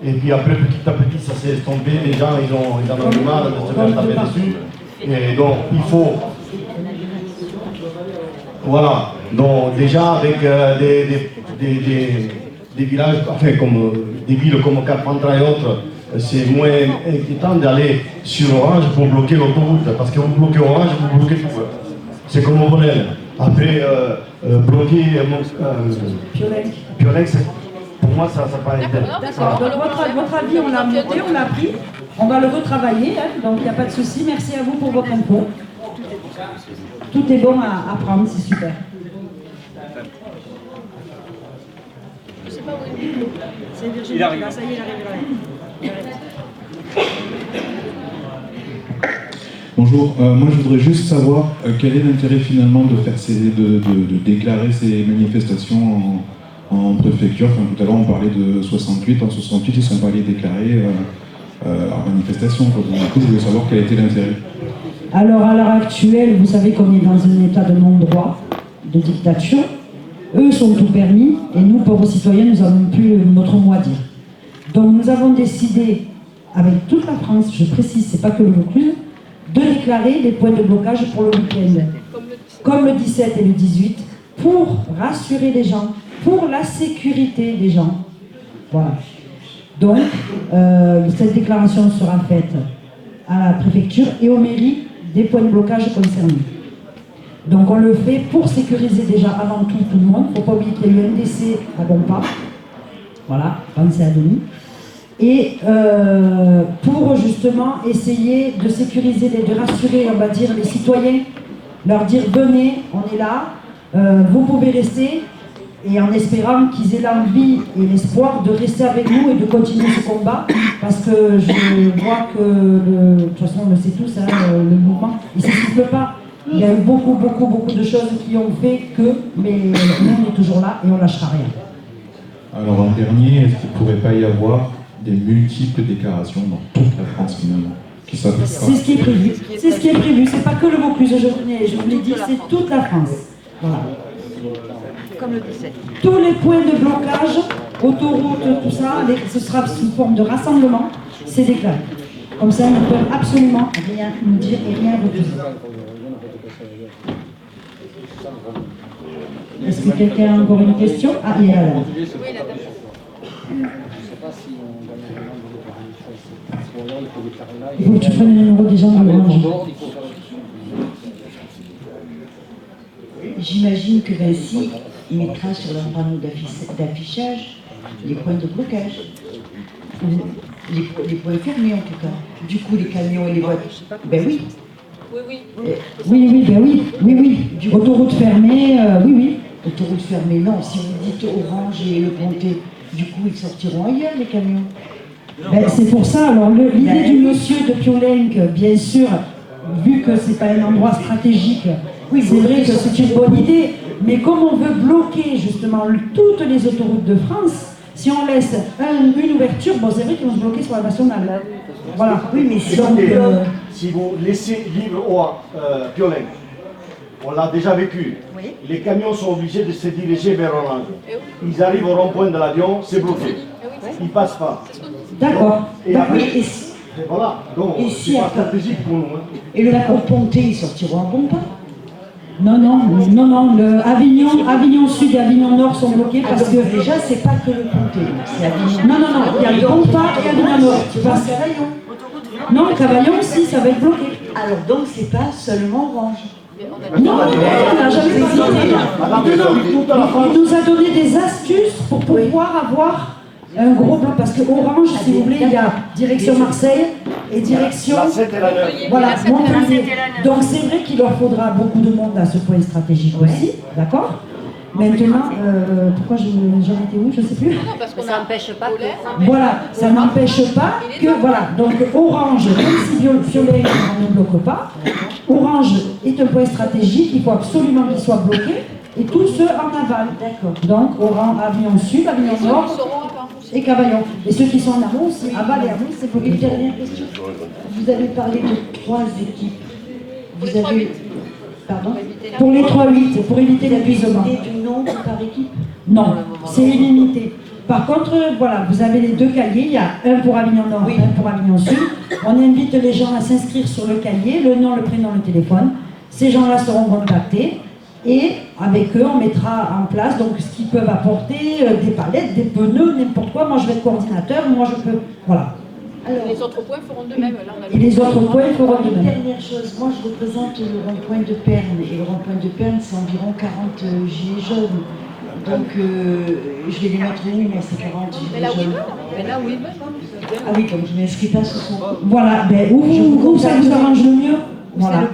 S15: Et puis après, petit à petit, ça s'est estompé. Les gens, ils en ont du mal de se faire taper dessus. Et donc, il faut... Voilà. Donc déjà, avec des villages, enfin, comme des villes comme Carpentras et autres, c'est moins inquiétant d'aller sur Orange pour bloquer l'autoroute. Parce que vous bloquez Orange, vous bloquez tout. C'est comme au Bolen. Après, bloquer Piolenc, pour moi, ça n'a pas été.
S1: D'accord. Donc votre avis, on l'a monté, on l'a pris. On va le retravailler, hein, donc il n'y a pas de souci. Merci à vous pour votre info. Tout est bon à prendre, c'est super.
S10: Je sais pas où il est.
S1: C'est Virginie, là, ça y est, il arrive.
S17: Bonjour, moi je voudrais juste savoir quel est l'intérêt finalement de faire de déclarer ces manifestations en préfecture. Enfin, tout à l'heure on parlait de 68, en 68 ils ne sont pas allés déclarer en manifestation. Donc, du coup je voulais savoir quel était l'intérêt.
S1: Alors à l'heure actuelle, vous savez qu'on est dans un état de non-droit, de dictature. Eux sont tout permis, et nous, pauvres citoyens, nous n'avons plus notre mot à dire. Donc nous avons décidé, avec toute la France, je précise, c'est pas que le Vaucluse, de déclarer les points de blocage pour le week-end, comme le 17 et le 18, pour rassurer les gens, pour la sécurité des gens. Voilà. Donc, cette déclaration sera faite à la préfecture et aux mairies des points de blocage concernés. Donc on le fait pour sécuriser déjà avant tout le monde. Il ne faut pas oublier qu'il y a eu un décès à Bompa. Voilà, pensez à Denis. Et pour justement essayer de sécuriser, de rassurer, on va dire, les citoyens, leur dire venez, on est là, vous pouvez rester, et en espérant qu'ils aient l'envie et l'espoir de rester avec nous et de continuer ce combat, parce que je vois que, de toute façon on le sait tous, hein, le mouvement, il ne s'essouffle pas. Il y a eu beaucoup de choses qui ont fait que, mais nous on est toujours là et on ne lâchera rien.
S17: Alors en dernier, est-ce qu'il ne pourrait pas y avoir des multiples déclarations dans toute la France finalement qui
S1: C'est ce qui est prévu. C'est ce qui est prévu. C'est pas que le Vaucluse, je vous l'ai dit, c'est toute la France. Voilà.
S11: Comme le 17.
S1: Tous les points de blocage, autoroute, tout ça, ce sera sous forme de rassemblement, c'est déclaré. Comme ça, ils ne peuvent absolument rien nous dire et rien refuser. Est-ce que quelqu'un a encore une question? Ah, il y a là. Il faut que tu prennes le numéro des gens dans l'orange.
S18: J'imagine que Vinci mettra sur leur panneau d'affichage les points de blocage. Les points fermés en tout cas. Du coup, les camions et les voitures. Ben oui.
S1: Oui. Autoroute fermée, oui.
S18: Autoroute fermée, non. Si vous dites Orange et Le Pontet, du coup, ils sortiront ailleurs, les camions.
S1: Ben, c'est pour ça, alors l'idée du monsieur de Piolenc, bien sûr, vu que c'est pas un endroit stratégique, oui, c'est vrai que c'est une bonne idée, mais comme on veut bloquer justement toutes les autoroutes de France, si on laisse une ouverture, bon c'est vrai qu'ils vont se bloquer sur la nationale. Voilà.
S15: Oui, mais si vous laissez libre Piolenc, on l'a déjà vécu. Oui. Les camions sont obligés de se diriger vers Orange. Ils arrivent au rond-point de l'avion, c'est bloqué. Ils ne passent pas.
S1: D'accord.
S15: Et après, voilà. Donc, c'est pas stratégique pour nous.
S18: Et le Pontet, ils sortiront en bon pas?
S1: Non, Avignon Sud et Avignon Nord sont bloqués parce que
S18: déjà c'est pas que le Pontet, c'est Avignon.
S1: Non, il y a le Bompa et Avignon Nord.
S18: Tu passes Cavaillon.
S1: Non, Cavaillon aussi, ça va être bloqué.
S18: Alors donc c'est pas seulement Orange.
S1: Non, on n'a jamais hésité. Il nous a donné des astuces pour pouvoir avoir un gros bloc, parce que Orange, si vous voulez, il y a direction Marseille et direction voilà, Montpellier. Donc c'est vrai qu'il leur faudra beaucoup de monde à ce point stratégique aussi, d'accord? Maintenant, pourquoi j'en étais où? Je ne sais plus.
S10: Non, parce que ça n'empêche pas que...
S1: Voilà, ça n'empêche pas que, voilà, donc Orange, même si Piolenc ne bloque pas, Orange est un point stratégique, il faut absolument qu'il soit bloqué, et tous ceux en aval. D'accord. Donc Orange, Avignon Sud, Avignon Nord et Cavaillon. Et ceux qui sont en amont aussi, aval et amont, c'est bloqué.
S18: Une dernière question. Vous avez parlé de 3 équipes. Vous avez... Pardon?
S1: Pour les 3-8, pour éviter l'épuisement.
S18: Du nombre par équipe?
S1: Non, c'est illimité. Par contre, voilà, vous avez les 2 cahiers, il y a un pour Avignon Nord, un pour Avignon Sud. On invite les gens à s'inscrire sur le cahier, le nom, le prénom, le téléphone. Ces gens-là seront contactés et avec eux, on mettra en place donc ce qu'ils peuvent apporter, des palettes, des pneus, n'importe quoi. Moi, je vais être coordinateur, moi, je peux... Voilà.
S10: Alors, les autres points feront de même. Là,
S1: et les autres points feront de même.
S18: Dernière chose, moi je représente le rond-point de Pernes, et le rond-point de Pernes c'est environ 40 gilets jaunes. Donc je vais les mettre où, moi, ces 40 gilets jaunes?
S10: Mais là, oui.
S18: Ah oui, comme je ne m'inscris pas ce soir.
S1: Voilà, ben, où ça vous arrange le mieux? Voilà.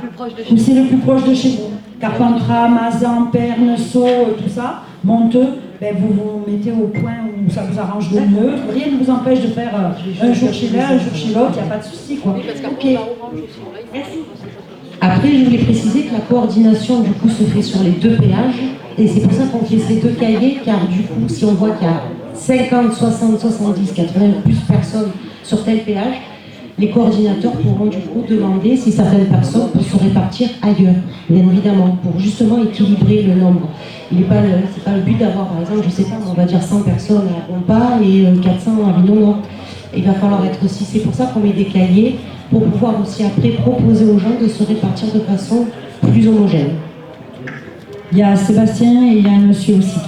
S11: Où
S1: c'est le plus proche de chez vous? Carpentras, Mazan, Pernes, Sceaux, tout ça, Monteux. Ben, vous vous mettez au point où ça vous arrange le mieux. Rien ne vous empêche de faire un jour chez l'un, un jour chez l'autre, il n'y a pas de souci, quoi.
S10: Okay.
S19: Après, je voulais préciser que la coordination, du coup, se fait sur les 2 péages. Et c'est pour ça qu'on fait ces 2 cahiers, car du coup, si on voit qu'il y a 50, 60, 70, 80 plus personnes sur tel péage, les coordinateurs pourront du coup demander si certaines personnes peuvent se répartir ailleurs, bien évidemment, pour justement équilibrer le nombre. c'est pas le but d'avoir, par exemple, je sais pas, on va dire 100 personnes à Compas et 400 à Avignon. Il va falloir être aussi, c'est pour ça qu'on met des cahiers, pour pouvoir aussi après proposer aux gens de se répartir de façon plus homogène.
S1: Il y a Sébastien et il y a un monsieur aussi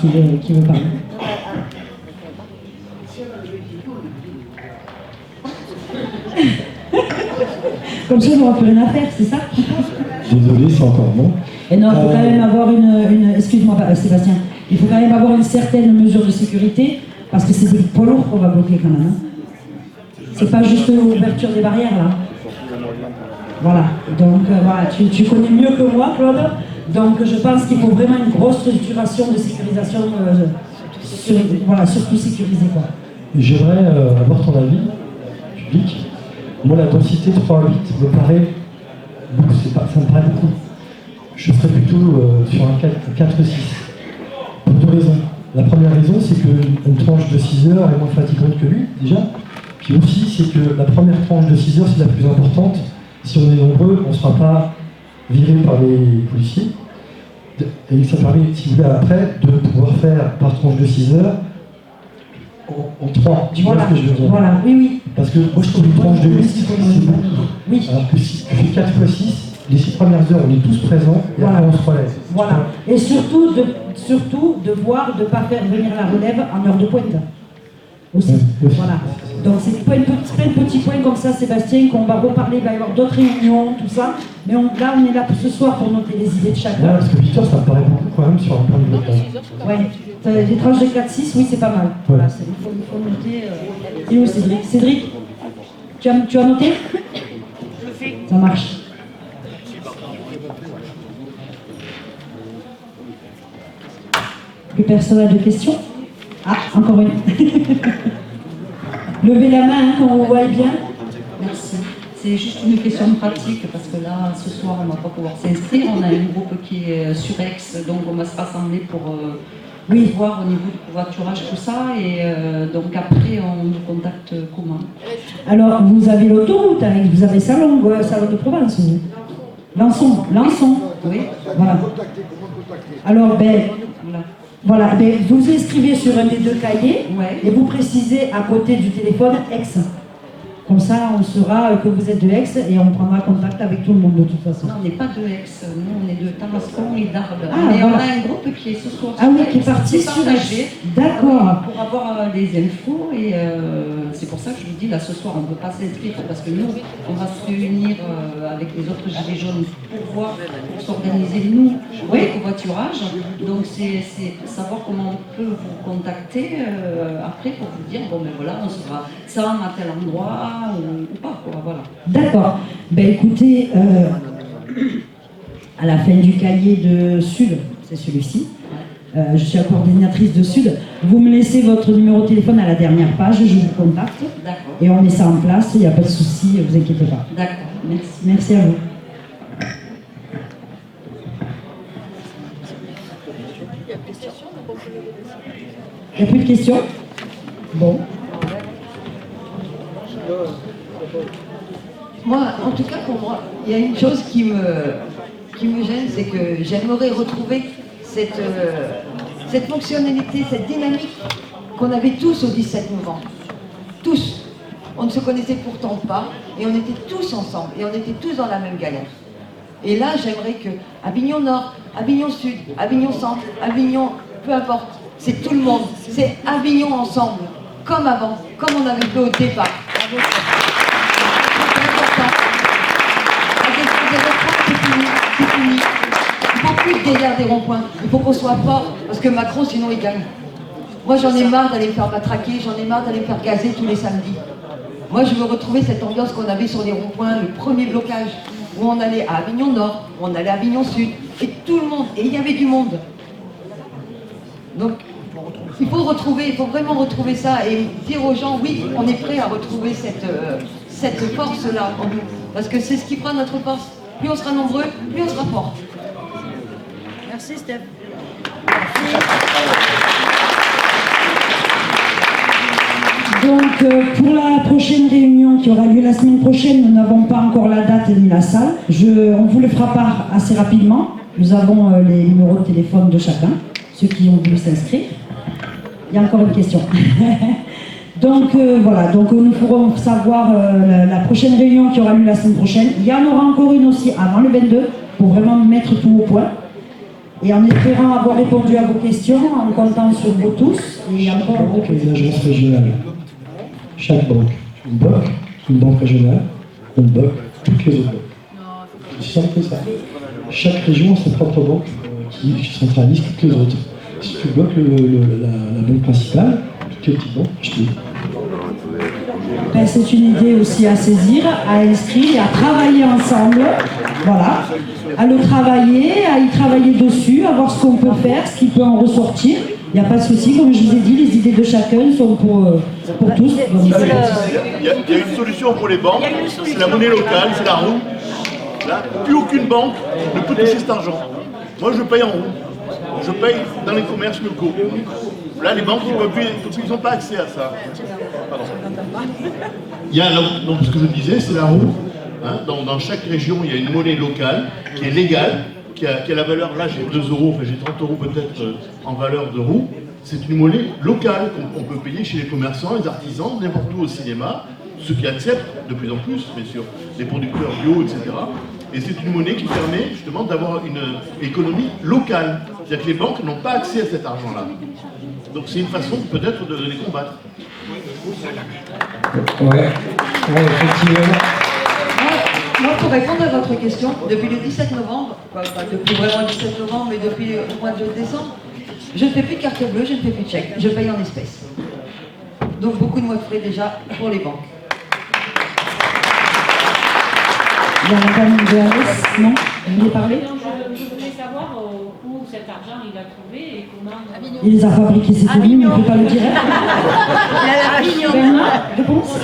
S1: qui veut parler. Comme ça, on n'aura plus rien à faire, c'est ça?
S3: Désolé, c'est encore bon.
S1: Et non, il faut quand même avoir excuse-moi Sébastien, il faut quand même avoir une certaine mesure de sécurité, parce que c'est des poids lourds qu'on va bloquer quand même. Hein. C'est pas juste l'ouverture des barrières là. Voilà, donc voilà, tu connais mieux que moi, Claude. Donc je pense qu'il faut vraiment une grosse structuration de sécurisation, surtout sécurisée quoi.
S3: J'aimerais avoir ton avis, public. Moi, la densité 3,8 me paraît beaucoup, ça me paraît beaucoup. Je serais plutôt sur un 4,6. Pour deux raisons. La première raison, c'est qu'une tranche de 6 heures est moins fatigante que lui, déjà. Puis aussi, c'est que la première tranche de 6 heures, c'est la plus importante. Si on est nombreux, on ne sera pas viré par les policiers. Et ça permet, si vous voulez, après, de pouvoir faire par tranche de 6 heures en 3. Tu vois ce que je veux dire?
S1: Voilà, oui.
S3: Parce que moi, je trouve une tranche de 8, c'est beaucoup. Oui. Alors que si tu fais 4 x 6, les 6 premières heures, on est tous présents et après on se relève.
S1: Voilà. Et surtout de voir, de ne pas faire venir la relève en heure de pointe. Aussi. Voilà. Donc c'est plein de petits points comme ça, Sébastien, qu'on va reparler, il va y avoir d'autres réunions, tout ça. Mais là, on est là pour ce soir pour noter les idées de chacun.
S3: Ouais, parce que 8 heures, ça me paraît beaucoup quand même sur un plan de blocage.
S1: Ouais. Les tranches de 4-6, oui, c'est pas mal.
S3: Ouais.
S1: Voilà, il faut noter. Et où Cédric? Cédric, tu as noté?
S10: Je fais.
S1: Ça marche. Plus personne n'a de questions? Ah, encore une. Levez la main hein, quand vous voyez bien.
S18: Merci. C'est juste une question de pratique parce que là, ce soir, on ne va pas pouvoir s'inscrire. On a un groupe qui est sur Aix, donc on va se rassembler pour voir au niveau du covoiturage tout ça. Et donc après, on nous contacte comment?
S1: Alors, vous avez l'autoroute, hein, vous avez Salon de Provence, vous. Lançon. Oui. Voilà. Alors, voilà, vous inscrivez sur un des deux cahiers et vous précisez à côté du téléphone Aix. Comme ça, on saura que vous êtes de Aix et on prendra contact avec tout le monde de toute façon.
S18: Non, on n'est pas de Aix, nous on est de Tarascon et d'Arles.
S1: Ah,
S18: mais
S1: voilà.
S18: on a un groupe qui est ce soir.
S1: Ah oui, qui est parti sur Aix. D'accord.
S18: Pour avoir des infos et c'est pour ça que je vous dis là ce soir on ne peut pas s'inscrire parce que nous on va se réunir avec les autres gilets jaunes pour s'organiser nous les covoiturages. Donc c'est savoir comment on peut vous contacter après pour vous dire bon ben voilà on sera ça à tel endroit ou pas quoi, voilà.
S1: D'accord. Ben écoutez, à la fin du cahier de Sud, c'est celui-ci. Je suis la coordinatrice de Sud. Vous me laissez votre numéro de téléphone à la dernière page, je vous contacte.
S18: D'accord.
S1: Et on met ça en place, il n'y a pas de souci, ne vous inquiétez pas.
S18: D'accord, merci.
S1: Merci à vous. Il n'y a plus de questions? Bon.
S11: Moi, en tout cas pour moi, il y a une chose qui me gêne, c'est que j'aimerais retrouver cette fonctionnalité, cette dynamique qu'on avait tous au 17 novembre. Tous. On ne se connaissait pourtant pas et on était tous ensemble et on était tous dans la même galère. Et là, j'aimerais que Avignon Nord, Avignon Sud, Avignon Centre, Avignon, peu importe, c'est tout le monde. C'est Avignon ensemble, comme avant, comme on avait fait au départ. C'est important. C'est fini. Il ne faut plus de guerre des ronds-points. Il faut qu'on soit fort, parce que Macron, sinon, il gagne. Moi, j'en ai marre d'aller me faire matraquer, j'en ai marre d'aller me faire gazer tous les samedis. Moi, je veux retrouver cette ambiance qu'on avait sur les ronds-points, le premier blocage, où on allait à Avignon Nord, où on allait à Avignon Sud, et tout le monde, et il y avait du monde. Donc, il faut vraiment retrouver ça et dire aux gens, oui, on est prêt à retrouver cette force-là en nous. Parce que c'est ce qui fera notre force. Plus on sera nombreux, plus on sera fort.
S1: Merci, Steph. Donc, pour la prochaine réunion qui aura lieu la semaine prochaine, nous n'avons pas encore la date ni la salle. On vous le fera part assez rapidement. Nous avons les numéros de téléphone de chacun. ceux qui ont voulu s'inscrire. Il y a encore une question. Donc voilà, donc nous pourrons savoir la prochaine réunion qui aura lieu la semaine prochaine. Il y en aura encore une aussi avant le 22 pour vraiment mettre tout au point. Et en espérant avoir répondu à vos questions, en comptant sur vous tous. Et encore
S3: Chaque banque est une agence régionale. Chaque banque. Une banque régionale, une banque, toutes les autres banques. C'est simple que ça. Chaque région a sa propre banque qui centralise toutes les autres. Si tu bloques la banque principale, toutes les petites banques, je te dis.
S1: Ben, c'est une idée aussi à saisir, à inscrire et à travailler ensemble. Voilà. À le travailler, à y travailler dessus, à voir ce qu'on peut faire, ce qui peut en ressortir. Il n'y a pas de souci, comme je vous ai dit, les idées de chacun sont pour tous.
S12: Il y a une solution pour les banques, c'est la monnaie locale, c'est la roue. Là, plus aucune banque ne peut toucher cet argent. Moi, je paye en roue. Je paye dans les commerces locaux. Là, les banques, ils n'ont pas accès à ça. Pardon. Il y a, donc, ce que je disais, c'est la roue. Hein, dans chaque région, il y a une monnaie locale qui est légale, qui a la valeur, là j'ai 2 euros, enfin j'ai 30 euros peut-être en valeur de roue. C'est une monnaie locale qu'on peut payer chez les commerçants, les artisans, n'importe où au cinéma, ceux qui acceptent de plus en plus, bien sûr, les producteurs bio, etc. Et c'est une monnaie qui permet justement d'avoir une économie locale. C'est-à-dire que les banques n'ont pas accès à cet argent-là. Donc c'est une façon peut-être de les combattre.
S6: Ouais, effectivement.
S11: Moi, pour répondre à votre question, depuis le 17 novembre, pas depuis vraiment le 17 novembre, mais depuis le mois de décembre, je ne fais plus de carte bleue, je ne fais plus de chèque, je paye en espèces. Donc beaucoup de mois de frais déjà pour les banques.
S1: Il y a Madame de non? Vous voulez parler?
S5: Je voulais savoir où cet argent il a trouvé et comment...
S1: Il les a fabriqués, c'est connu, mais on ne peut pas le dire. Bernard, réponse?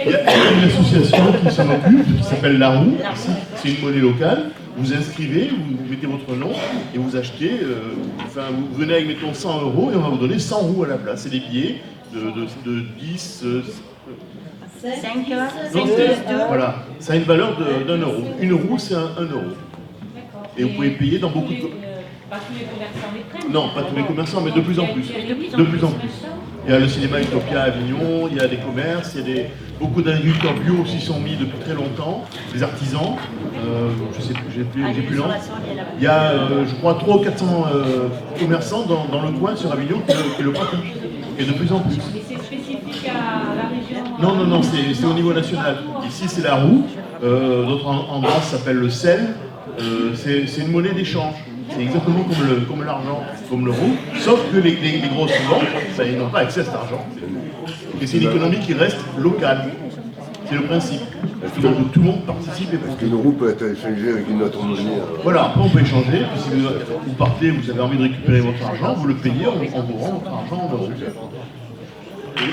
S12: Il y a une association qui s'en occupe, qui s'appelle La Roue. C'est une monnaie locale. Vous inscrivez, vous mettez votre nom et vous achetez. Vous venez avec, mettons, 100 euros et on va vous donner 100 roues à la place. C'est des billets de 10...
S10: 5
S12: voilà, ça a une valeur d'1 euro. Une roue, c'est 1 euro. Et vous pouvez payer dans beaucoup de...
S5: Pas tous les commerçants les prennent.
S12: Non, pas tous les commerçants, mais de plus en plus. De plus en plus. Il y a le cinéma Utopia à Avignon, il y a des commerces, il y a beaucoup d'agriculteurs bio aussi sont mis depuis très longtemps, des artisans, je sais plus, j'ai plus l'an. Il y a, je crois, 300 ou 400 commerçants dans le coin sur Avignon qui le pratiquent. Et de plus en plus.
S5: Mais c'est spécifique à la région?
S12: Non, c'est au niveau national. Ici, c'est la roue. D'autres endroits, ça s'appelle le sel. C'est une monnaie d'échange. C'est exactement comme l'argent, comme l'euro. Sauf que les grosses banques, ils n'ont pas accès à cet argent. Et c'est une économie qui reste locale. C'est le principe. Donc tout le monde participe et
S13: parce que l'euro peut être échangé avec une autre monnaie.
S12: Voilà, après on peut échanger. Puis si vous partez, vous avez envie de récupérer votre argent, vous le payez, on vous rend votre argent en euros.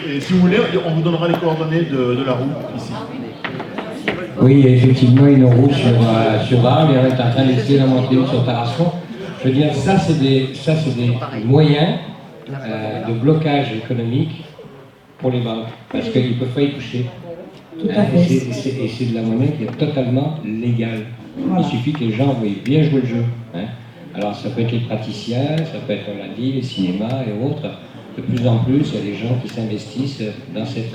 S12: Et si vous voulez, on vous donnera les coordonnées de la roue ici.
S6: Oui, il y a effectivement une roue sur Arles et on est en train d'essayer d'en monter une sur Tarascon. Je veux dire, ça c'est des moyens de blocage économique pour les banques, parce qu'ils ne peuvent pas y toucher.
S1: Tout à fait.
S6: Et c'est de la monnaie qui est totalement légale. Voilà. Il suffit que les gens veuillent bien jouer le jeu. Hein. Alors ça peut être les praticiens, ça peut être, on l'a dit, les cinémas et autres. De plus en plus, il y a des gens qui s'investissent dans cette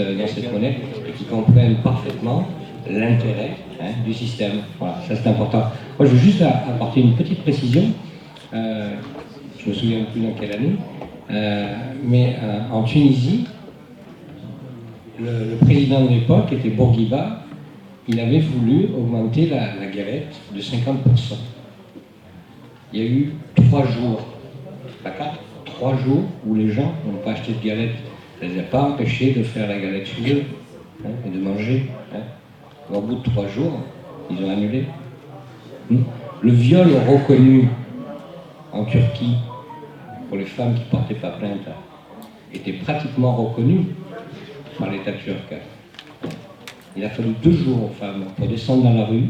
S6: monnaie et qui comprennent parfaitement l'intérêt du système. Voilà, ça c'est important. Moi je veux juste apporter une petite précision. Je ne me souviens plus dans quelle année, mais en Tunisie, le président de l'époque était Bourguiba, il avait voulu augmenter la galette de 50%. Il y a eu 3 jours, pas 4, 3 jours où les gens n'ont pas acheté de galette. Ça ne les a pas empêchés de faire la galette chez eux et de manger. Au bout de 3 jours, ils ont annulé. Le viol reconnu en Turquie pour les femmes qui ne portaient pas plainte était pratiquement reconnu par l'État turc. Il a fallu 2 jours aux femmes pour descendre dans la rue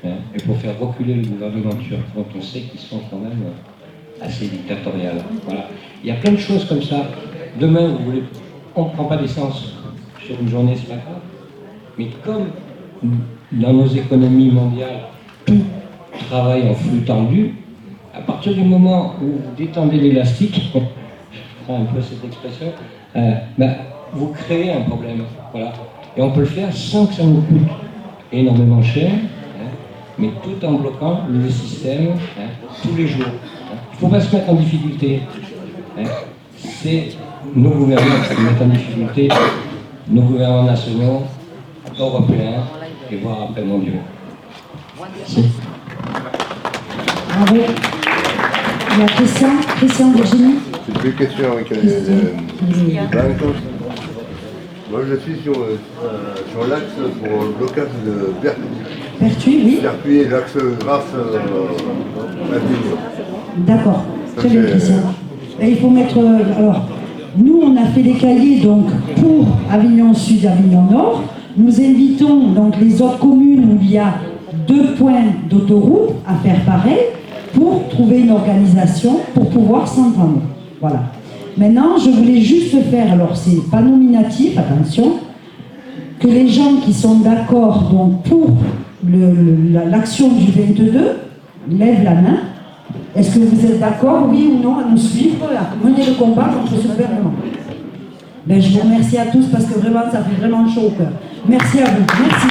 S6: et pour faire reculer le gouvernement turc, dont on sait qu'ils sont quand même assez dictatoriales. Voilà. Il y a plein de choses comme ça. Demain, on ne prend pas d'essence sur une journée, c'est pas grave. Mais comme dans nos économies mondiales, tout travaille en flux tendu, à partir du moment où vous détendez l'élastique, je prends un peu cette expression, vous créez un problème. Voilà. Et on peut le faire sans que ça nous coûte énormément cher, mais tout en bloquant le système tous les jours. Il ne faut pas se mettre en difficulté. C'est nos gouvernants qui mettent en difficulté, nos gouvernants nationaux, européens, et voire après mondiaux. Merci.
S1: Bravo. Il y a Christian, Virginie.
S13: C'est deux questions avec Blanco. Moi je suis sur l'axe pour le blocage de Pertuis.
S1: Pertuis, oui.
S13: Pertuis et l'axe Grasse Avignon.
S1: D'accord. Très bien, Christian. Et il faut mettre. Alors, nous, on a fait des cahiers donc pour Avignon Sud, Avignon Nord. Nous invitons donc les autres communes où il y a 2 points d'autoroute à faire pareil pour trouver une organisation pour pouvoir s'entendre. Voilà. Maintenant, je voulais juste faire, alors c'est pas nominatif, attention, que les gens qui sont d'accord donc pour l'action du 22 lèvent la main. Est-ce que vous êtes d'accord, oui ou non, à nous suivre, à mener le combat contre ce gouvernement? Ben, je vous remercie à tous parce que vraiment, ça fait vraiment chaud au cœur. Merci à vous. Merci.